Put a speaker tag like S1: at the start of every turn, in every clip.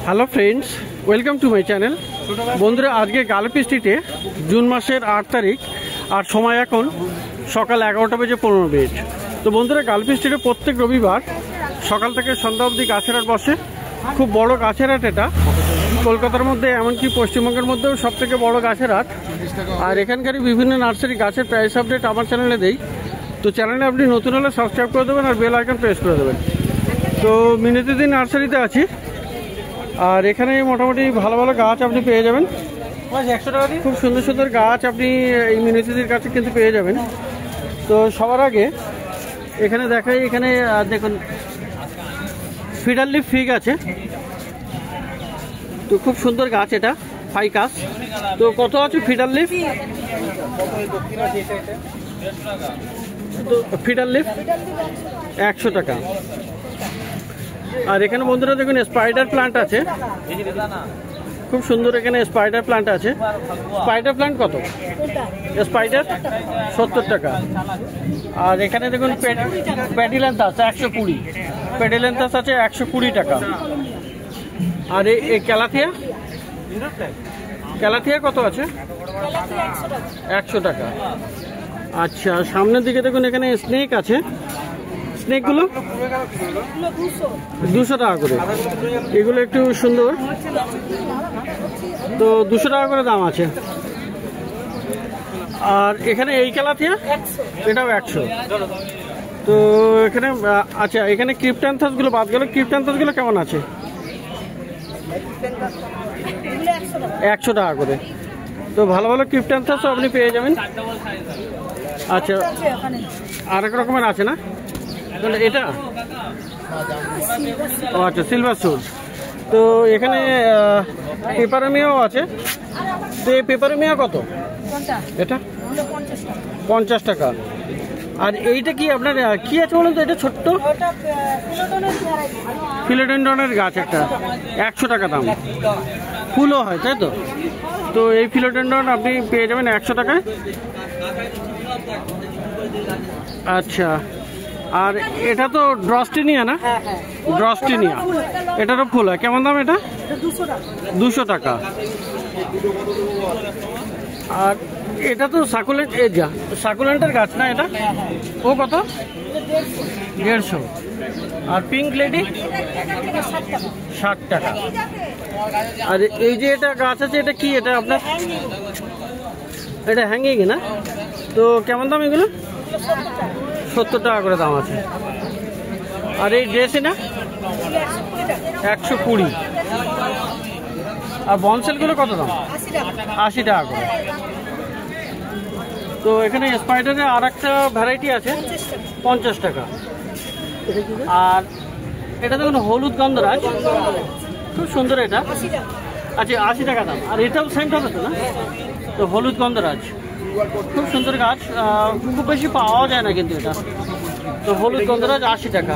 S1: Hello friends, welcome to my channel. বন্ধুরা, আজকে গালপি স্ট্রিটে জুন মাসের 8 তারিখ আর সময় এখন সকাল 11:15। তো বন্ধুরা, গালপি স্ট্রিটে প্রত্যেক রবিবার সকাল থেকে সন্ধ্যা অবধি গাছের হাট বসে। খুব বড় গাছের হাট এটা, কলকাতার মধ্যে এমনকি পশ্চিমবঙ্গের মধ্যেও সব থেকে বড় গাছের হাট। আর এখানকারই বিভিন্ন নার্সারি গাছের প্রাইস আপডেট আমার চ্যানেলে দেই। তো চ্যানেলে আপনি নতুন হলে সাবস্ক্রাইব করে দেবেন আর বেল আইকন প্রেস করে দেবেন। তো মিনতিদি নার্সারিতে আছি, আর এখানে মোটামুটি ভালো ভালো গাছ আপনি পেয়ে যাবেন। 100 টাকা দিয়ে খুব সুন্দর সুন্দর গাছ আপনি এই মিনতিদির কাছে কিন্তু পেয়ে যাবেন। তো সবার আগে এখানে দেখাই, এখানে দেখুন ফিডার লিফ ফিগ আছে। তো খুব সুন্দর গাছ, এটা ফাইকাস। তো কত আছে ফিডার লিফ? তো ফিডার লিফ 100 টাকা। আর এখানে বন্ধুরা দেখুন স্পাইডার প্লান্ট আছে, খুব সুন্দর। এখানে স্পাইডার প্লান্ট আছে। স্পাইডার প্লান্ট কত? স্পাইডার 70 টাকা। আর এখানে দেখুন প্যাডিল্যান্থাস 120, প্যাডিল্যান্থাস আছে 120 টাকা। আর এই ক্যালাথিয়া, ক্যালাথিয়া কত আছে? 100 টাকা। আচ্ছা, সামনের দিকে দেখুন এখানে স্নেক আছে। স্নেকগুলো 200 টাকা করে। এগুলো একটু সুন্দর, তো 200 টাকা করে দাম আছে। আর এখানে এই ক্যালাথিয়া, এটাও 100। তো এখানে আচ্ছা, এখানে ক্রিপ্ট্যান্থাসগুলো বাদ গেল। ক্রিপ্ট্যান্থাসগুলো কেমন আছে? 100 টাকা করে। তো ভালো ভালো ক্রিপ্ট্যান্থাসও আপনি পেয়ে যাবেন। আচ্ছা, আরেক রকমের আছে না এটা? ও আচ্ছা, সিলভার সুট। তো এখানে পেপারোমিয়াও আছে। তো এই পেপারোমিয়া কত? এটা 50 টাকা। আর এইটা কি আপনার কি আছে বলুন তো? এটা ছোট্ট ফিলোডেন্ড্রনের গাছ, একটা 100 টাকা দাম। ফুলও হয়, তাই তো? তো এই ফিলোডেন্ড্রন আপনি পেয়ে যাবেন 100 টাকায়। আচ্ছা, আর এটা তো ড্রস্টিনিয়া না? ড্রস্টিনিয়া, এটারও ফুল হয়। কেমন দাম এটা? 200 টাকা। আর এটা তো সাকুলেন্ট, সাকুলেন্টের গাছ না এটা? ও কত? 150। আর পিঙ্ক লেডি 60 টাকা। আর এই যে এটা গাছ আছে, এটা কি? এটা আপনার এটা হ্যাঙ্গিং না? তো কেমন দাম এগুলো? 70 টাকা করে দাম আছে। আর এই ড্রেসে না 120। আর বনসেলগুলো কত দাম? 80 টাকা করে। তো এখানে স্পাইডারের আর একটা ভ্যারাইটি আছে 50 টাকা। আর এটা দেখুন হলুদ গন্ধরাজ, খুব সুন্দর এটা। আচ্ছা, 80 টাকা দাম। আর এটাও সেন্ট হবে তো না? তো হলুদ গন্ধরাজ খুব সুন্দর গাছ, খুব বেশি পাওয়া যায় না কিন্তু এটা। তো হলুদ গন্ধরাজ 80 টাকা।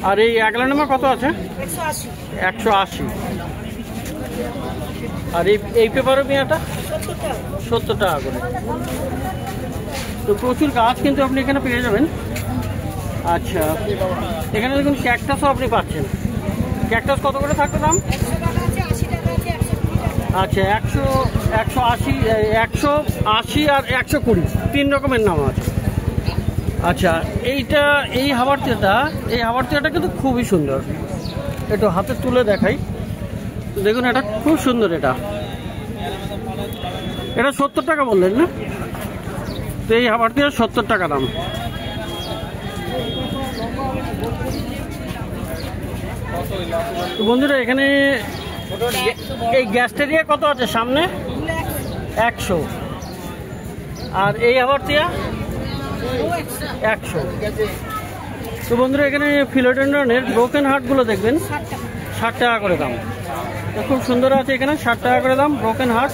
S1: আর এই অ্যাগলানেমা কত আছে? 180। আর এই পেপারোমিয়াটা 70 টাকা করে। তো প্রচুর গাছ কিন্তু আপনি এখানে পেয়ে যাবেন। আচ্ছা, এখানে দেখুন ক্যাকটাসও আপনি পাচ্ছেন। ক্যাকটাস কত করে থাকবে দাম? আচ্ছা, 100, 180, 180 আর 120, 3 রকমের নাম আছে। আচ্ছা, এইটা এই হাওয়ারটিয়াটা কিন্তু খুবই সুন্দর। একটু হাতে তুলে দেখাই। দেখুন এটা খুব সুন্দর। এটা 70 টাকা বললেন না? তো এই হাওয়ারটিয়া 70 টাকা দাম। বন্ধুরা, এখানে এই গ্যাস্টেরিয়া কত আছে সামনে? 100। আর এই হাওয়ারটিয়া 100। তো বন্ধুরা, এখানে ফিলোডেন্ড্রনের ব্রোকেন হার্টগুলো দেখবেন 60 টাকা করে দাম। তো খুব সুন্দর আছে এখানে, 60 টাকা করে দাম ব্রোকেন হার্ট।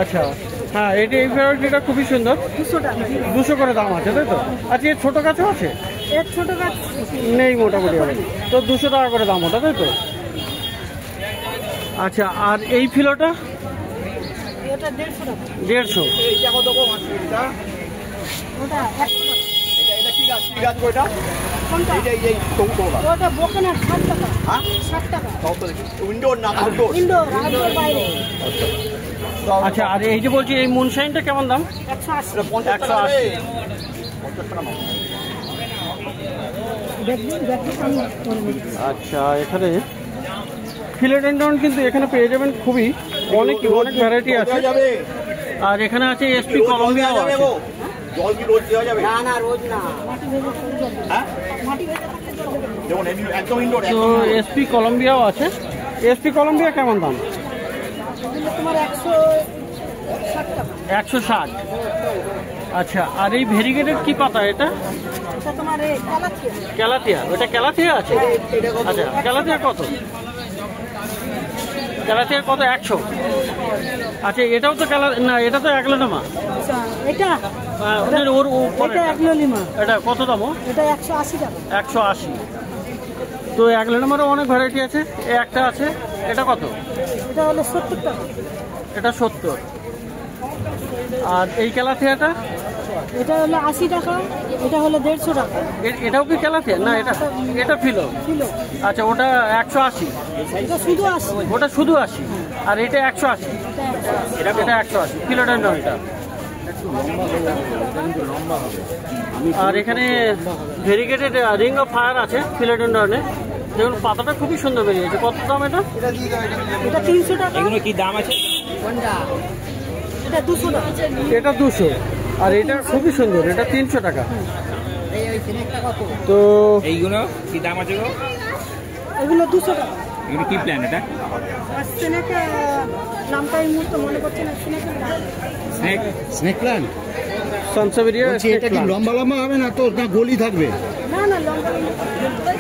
S1: আচ্ছা, হ্যাঁ, এই ভ্যারাইটিটা খুবই সুন্দর। 200 করে দাম আছে, তাই তো? আচ্ছা, এর ছোটো গাছও আছে? এর ছোটো গাছ নেই মোটামুটি হবে। তো 200 টাকা করে দাম ওটা, তাই তো? আচ্ছা, আর এই ফিলোটা? 150।
S2: ওটা 100 টাকা।
S3: এটা কি গাছ ওইটা?
S2: কোনটা?
S3: এই কোনটা?
S2: ওটা বোকানের 60 টাকা।
S3: হ্যাঁ
S2: 60 টাকা।
S3: তাও তো উইন্ডোর না আউটডোর।
S2: ইনডোর আউটডোর বাইরে।
S1: আচ্ছা, আর এই যে বলছি এই মুনশাইনটা কেমন দাম?
S2: 180।
S3: 50 টাকা। 50 টাকা না।
S2: দেখি আমি করে নেব।
S1: আচ্ছা, এখানে ফিলোডেন্ড্রন কিন্তু এখানে পেয়ে যাবেন খুবই অনেক ভ্যারাইটি আছে।
S3: যাবে।
S1: আর এখানে আছে এসপি কলম্বিয়াও আছে।
S3: জল কি রোজ দেওয়া যাবে?
S2: না রোজ না। মাটি ভেজে থাকলে জল দেবে।
S3: হ্যাঁ
S2: মাটি ভেজে থাকলে জল দেবে।
S3: যেমন একদম ইনডোর।
S1: তো এসপি কলম্বিয়াও আছে। এসপি কলম্বিয়া কেমন দাম?
S2: এগুলো তোমার 160 টাকা।
S1: 160। আচ্ছা, আর এই ভেরিগেটেড কি পাতা এটা?
S2: এটা তোমার এই কালাথিয়া।
S1: ক্যালাথিয়া। ওটা ক্যালাথিয়া আছে? আচ্ছা, ক্যালাথিয়া কত? ক্যালাথিয়া কত? 100। আচ্ছা, এটাও তো না, এটা তো অ্যাগলোনিমা।
S2: আচ্ছা এটা
S1: ওর উপরে
S2: এটা অ্যাগলোনিমা।
S1: এটা কত দাম?
S2: এটা 180 টাকা।
S1: 180। তো অ্যাগলোনিমারও অনেক ভ্যারাইটি আছে। একটা আছে, এটা কত?
S2: এটা হলো 70 টাকা।
S1: এটা 70। আর এই ক্যালাথিয়াটা?
S2: এটা হলো 80 টাকা। এটা হলো 150 টাকা
S1: এটাও কি ক্যালাথিয়া? না, এটা ফিলো।
S2: কিলো।
S1: আচ্ছা, ওটা 180।
S2: এটা শুধু 80।
S1: ওটা শুধু 80। আর এটা 180। এটা 180 ফিলোডেন্ড্রন এটা। আর এখানে ভেরিগেটেড রিং অফ ফায়ার আছে ফিলোডেন্ড্রনে। দেখুন পাতাটা খুবই সুন্দর বেরিয়েছে। কত দাম এটা?
S2: এটা 300 টাকা।
S3: এগুলো কি দাম আছে?
S2: এটা 200 টাকা।
S1: এটা 200। আর এটা খুবই সুন্দর, এটা 300 টাকা। তো
S3: এইগুলো কি দাম আছে গো?
S2: এগুলো 200 টাকা।
S3: এগুলো কি প্ল্যান এটা?
S2: আর স্নেকে নামটা এই মুহূর্তে মনে করছে না। স্নেকের
S3: স্নেক প্ল্যান।
S1: সানসাভেরিয়া।
S3: এটা কি লম্বা লম্বা হবে না তো, না গলি থাকবে?
S2: না লম্বা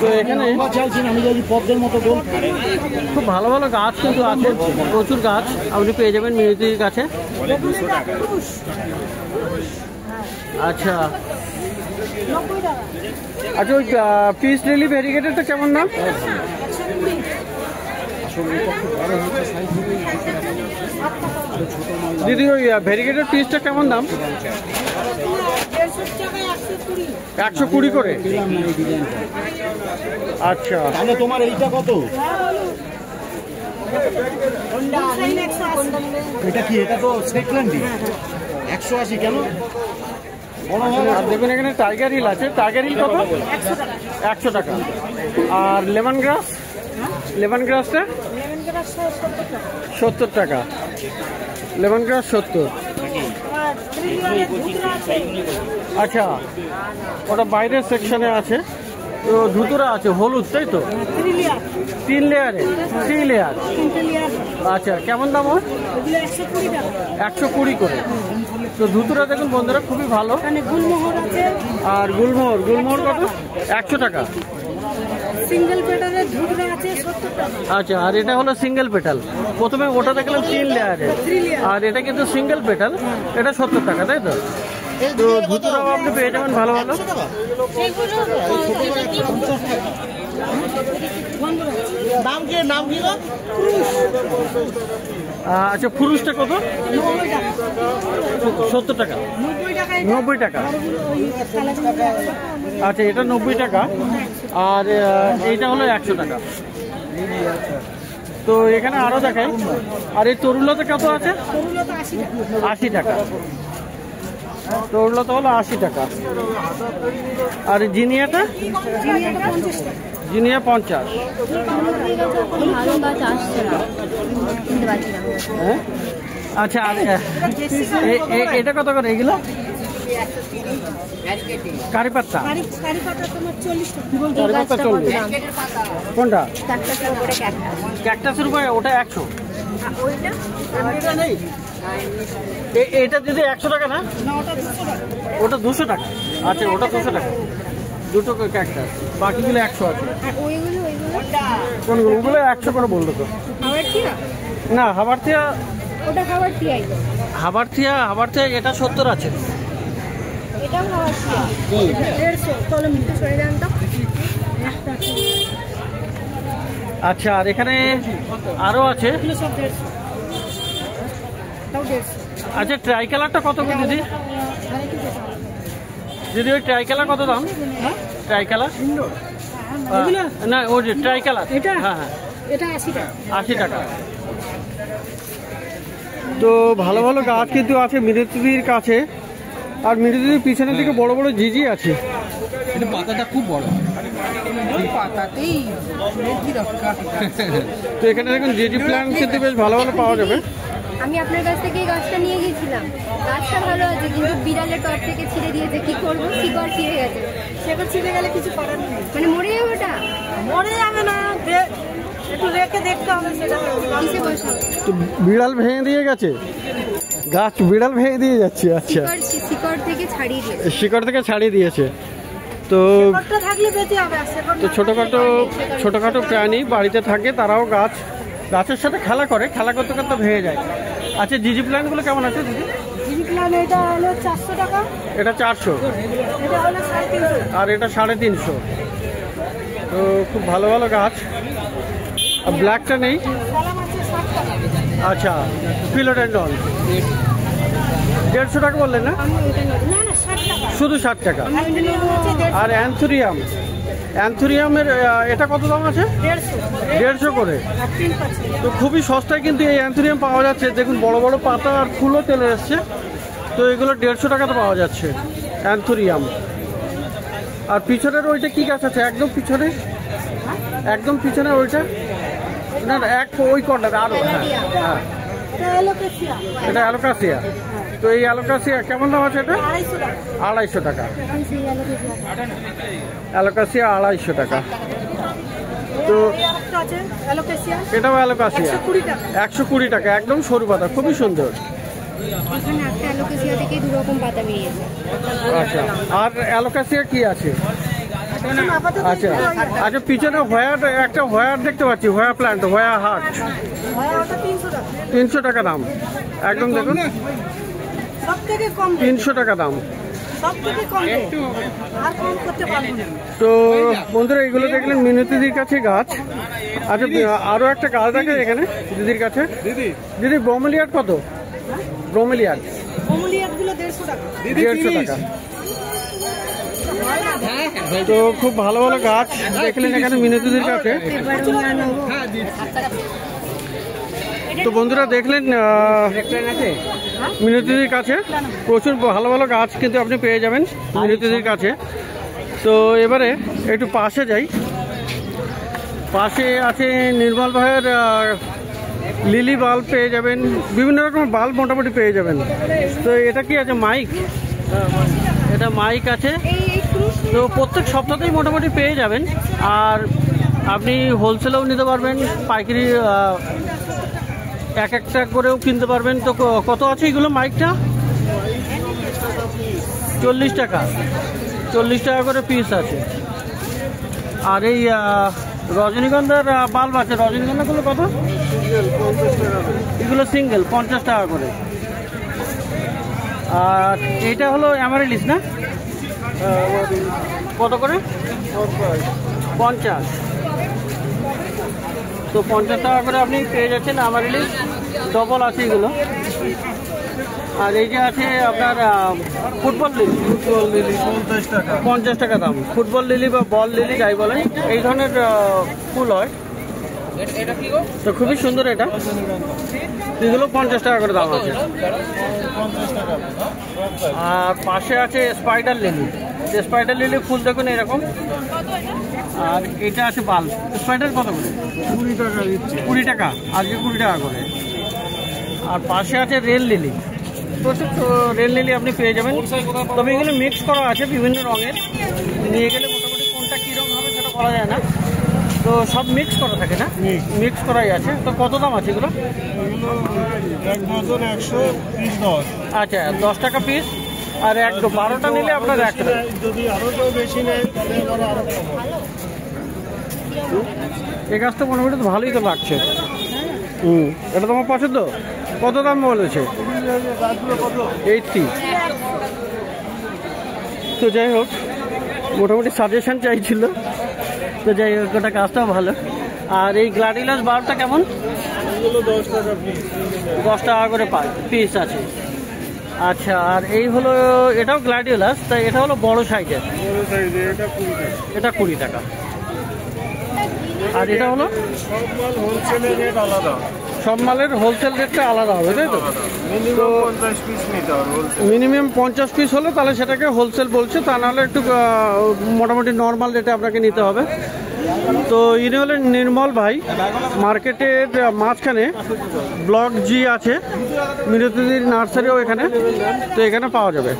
S1: তো এখানে
S3: চাইছি না আমি যদি পদ্মের মতো গোল।
S1: খুব ভালো ভালো গাছ কিন্তু আছে, প্রচুর গাছ আপনি পেয়ে যাবেন মিউজির কাছে। আচ্ছা
S2: 90 টাকা।
S1: আচ্ছা, ওই পিস লিলি ভেরিগেটেডটা কেমন দাম? দিদি, ওই ভেরিগেটেড পিসটা কেমন দাম?
S2: 150 টাকা 120।
S1: 120 করে। আচ্ছা,
S3: তাহলে তোমার এইটা কত? এটা কি? এটা তো স্নেক প্ল্যান্টই। 180 কেন?
S1: আর দেখুন এখানে টাইগার হিল আছে। টাইগার হিল কত? 100 টাকা। আর লেমন গ্রাস? লেমন গ্রাসটা 70 টাকা। লেমন গ্রাস 70। আচ্ছা, ওটা বাইরের সেকশনে আছে। তো ধুতুরা আছে হলুদ, তাই তো? 3 লেয়ারে? 3 লেয়ার। আচ্ছা, কেমন দাম ওর? 120 করে। তো ধুতুরা দেখুন বন্ধুরা খুবই ভালো।
S2: গুলমোহর আছে।
S1: আর গুলমোহর কত? 100 টাকা।
S2: সিঙ্গেল পেটালের ধুতরা আছে 70 টাকা।
S1: আচ্ছা, আর এটা হলো সিঙ্গেল পেটাল। প্রথমে ওটা দেখলাম 3 লেয়ারে, আর এটা কিন্তু সিঙ্গেল পেটাল। এটা 70 টাকা, তাই তো? তো ধুতুরাও আপনি পেয়ে যাবেন ভালো ভালো। আচ্ছা, ফুরুষটা কত? 70 টাকা। 90 টাকা। আচ্ছা, এটা 90 টাকা। আর এইটা হলো 100 টাকা। তো এখানে আরো দেখাই। আর এই তরুলতা কত আছে? 80 টাকা। তরুলতা হলো 80 টাকা। আর জিনিয়াটা? জিনিয়া 50। হ্যাঁ, আচ্ছা। আর এটা কত করে এগুলো? কারি পাত্তা? কারি পাত্তা 40। কোনটা? ক্যাকটাসের উপরে ওটা 100। এটা যদি 100 টাকা না? ওটা 200 টাকা। আচ্ছা, ওটা 200 টাকা। দুটো ক্যাকটাস, বাকিগুলো 100 আছে। কোনগুলো? ওগুলো 100 করে বললো তো। না, হাবারথিয়া। হাবারথিয়া এটা 70 আছে। আচ্ছা, আর এখানে আরো আছে। আচ্ছা, ট্রাই কালারটা কত করে দিদি? দিদি ওই ট্রাইকালার কত দাম? ট্রাইকালার না, ওই যে ট্রাইকালার,
S2: এটা?
S1: হ্যাঁ হ্যাঁ,
S2: এটা 80 টাকা।
S1: 80 টাকা। তো ভালো ভালো গাছ কিন্তু আছে মিনতিদির কাছে। আর মিনতিদির পিছনের দিকে বড় বড় জিজি আছে।
S3: এটা পাতাটা খুব বড়।
S1: তো এখানে দেখুন জিজি প্ল্যান্ট কিন্তু বেশ ভালো ভালো পাওয়া যাবে।
S4: আমি আপনার কাছ থেকে এই গাছটা নিয়ে গেছিলাম, গাছটা ভালো আছে কিন্তু বিড়ালের টপ থেকে ছিঁড়ে দিয়েছে, কি করবো? শিকড় ছিঁড়ে গেছে।
S2: সেটা ছিঁড়ে গেলে কিছু করার নেই,
S4: মানে মরে যাবে ওটা?
S2: মরে যাবে না, একটু রেখে দেখতে হবে সেটা।
S4: কিসে বসাবো?
S1: তো বিড়াল ভেঙে দিয়ে গেছে গাছ, বিড়াল ভেঙে দিয়ে যাচ্ছে। আচ্ছা,
S4: শিকড় থেকে ছাড়িয়ে দিয়েছে।
S1: শিকড় থেকে ছাড়িয়ে দিয়েছে। তো
S2: শেকড়টা থাকলে বেঁচে যাবে, আর শেকড়
S1: তো ছোটোখাটো প্রাণী বাড়িতে থাকে, তারাও গাছের সাথে খেলা করে, খেলা করতে করতে ভেঙে যায়। আচ্ছা, জিজি প্ল্যান্টগুলো কেমন আছে দিদি?
S2: জিজি প্ল্যান্ট এটা হলো 400 টাকা,
S1: এটা 400,
S2: এটা হলো 350,
S1: আর এটা 350। তো খুব ভালো ভালো গাছ। আর ব্ল্যাকটা নেই?
S2: সালাম আছে 60 টাকা।
S1: আচ্ছা, ফিলোডেন্ড্রন 150 টাকা বললেন না?
S2: না না 60 টাকা,
S1: শুধু 60 টাকা। আর অ্যান্থুরিয়ামের এটা কত দাম আছে? 150 করে। তো খুবই সস্তায় কিন্তু এই অ্যান্থুরিয়াম পাওয়া যাচ্ছে। দেখুন বড় বড় পাতা আর ফুলও চলে এসছে। তো এগুলো 150 টাকাতে পাওয়া যাচ্ছে অ্যান্থুরিয়াম। আর পিছনের ওইটা কি গাছ আছে? একদম পিছনে ওইটা? না না, ওই কর্নারে আরো। হ্যাঁ হ্যাঁ, এটা অ্যালোকাসিয়া। তো এই অ্যালোকাসিয়া কেমন দাম আছে? এটা 250 টাকা। অ্যালোকাসিয়া 250 টাকা। তো এটাও অ্যালোকাসিয়া 120 টাকা, একদম সরু পাতা, খুবই সুন্দর।
S4: এখানে একটা অ্যালোকেসিয়া থেকে 2 রকম পাতা বেরিয়েছে।
S1: আচ্ছা, আর অ্যালোকাসিয়া কি আছে? আচ্ছা আচ্ছা, পিছনে একটা হোয়ার দেখতে পাচ্ছি, হোয়া প্ল্যান্ট, হোয়া হার্ট, 300 টাকা দাম। একদম দেখুন 300 টাকা দাম। তো বন্ধুরা, এগুলো দেখলেন মিনতিদির কাছে গাছ। আচ্ছা, আরো একটা গাছ দেখে এখানে দিদির কাছে। দিদি ব্রোমেলিয়াড কত? ব্রোমেলিয়াড 150 টাকা। তো খুব ভালো ভালো গাছ দেখলেন এখানে মিনতিদির কাছে। তো বন্ধুরা দেখলেন মিনতিদির কাছে প্রচুর ভালো ভালো গাছ কিন্তু আপনি পেয়ে যাবেন মিনতিদির কাছে। তো এবারে একটু পাশে যাই। পাশে আছে নির্মল ভাইয়ের লিলি বাল্ব পেয়ে যাবেন, বিভিন্ন রকমের বাল্ব মোটামুটি পেয়ে যাবেন। তো এটা কি আছে? মাইক, এটা মাইক আছে। তো প্রত্যেক সপ্তাহতেই মোটামুটি পেয়ে যাবেন। আর আপনি হোলসেলেও নিতে পারবেন, পাইকারি এক একটা করেও কিনতে পারবেন। তো কত আছে এগুলো? মাইকটা 40 টাকা, 40 টাকা করে পিস আছে। আর এই রজনীগন্ধার বাল্ব আছে, রজনীগন্ধাগুলো কত? এগুলো সিঙ্গেল 50 টাকা করে। আর এইটা হলো অ্যামারিলিস না? কত করে? 50। তো 50 টাকা করে আপনি পেয়ে যাচ্ছেন অ্যামারিলিস, ডবল আছে এগুলো। আর এই যে আছে আপনার ফুটবল লিলি, 50 টাকা দাম। ফুটবল লিলি বা বল লিলি যাই বলেন, এই ধরনের ফুল হয়। তো খুবই সুন্দর এটা, এগুলো 50 টাকা করে দাম আছে। আর পাশে আছে স্পাইডার লিলি। স্পাইডার লিলি ফুল দেখুন এরকম। আর এটা আছে বাল্ব। স্পাইডার কত করে? 20 টাকা দিচ্ছে। 20 টাকা, আজকে 20 টাকা করে। আর পাশে আছে রেল লিলি, প্রচুর রেল লিলি আপনি পেয়ে যাবেন। তবে এগুলো মিক্স করা আছে বিভিন্ন রঙের, নিয়ে গেলে মোটামুটি কোনটা কী রঙ হবে সেটা বলা যায় না। তো সব মিক্স করা থাকে না? মিক্স করাই আছে। তো কত দাম আছে এগুলো?
S3: 110
S1: আচ্ছা, 10 টাকা পিস। আর 12টা নিলে আপনার 1 টাকা।
S3: যদি আরো কেউ বেশি নেয় তাহলে আরো কম হবে।
S1: এই গাছটা মোটামুটি তো ভালোই তো লাগছে। এটা তোমার পছন্দ? কত দাম বলেছে? 80। তো যাই হোক, মোটামুটি সাজেশন চাইছিল। তো যাই হোক, ওটা গাছটাও ভালো। আর এই গ্লাডিলাস বাল্বটা কেমন? 10 টাকা করে পিস আছে। আচ্ছা, আর এই হলো এটাও গ্ল্যাডিওলাস, তাই এটা হলো বড় সাইজের, এটা 20 টাকা। আর এটা হলো
S3: হোলসেলের রেট আলাদা,
S1: সব মালের হোলসেল রেটটা আলাদা হবে, তাই তো?
S3: মিনিমাম 50 পিস নিতে হবে হোলসেল।
S1: মিনিমাম 50 পিস হলে তাহলে সেটাকে হোলসেল বলছে, তা নাহলে একটু মোটামুটি নর্মাল রেটে আপনাকে নিতে হবে। তো ইনি হলেন নির্মল ভাই। মার্কেটের মাঝখানে ব্লক জি আছে, মিনতিদির নার্সারিও এখানে, তো এখানে পাওয়া যাবে।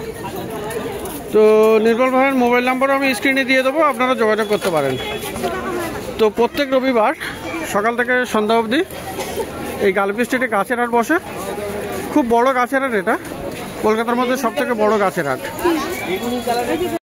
S1: তো নির্মল ভাইয়ের মোবাইল নাম্বারও আমি স্ক্রিনে দিয়ে দেবো, আপনারা যোগাযোগ করতে পারেন। তো প্রত্যেক রবিবার সকাল থেকে সন্ধ্যা অবধি এই গালপি স্ট্রিটে গাছের হাট বসে। খুব বড় গাছের হাট এটা, কলকাতার মধ্যে সবথেকে বড় গাছের হাট।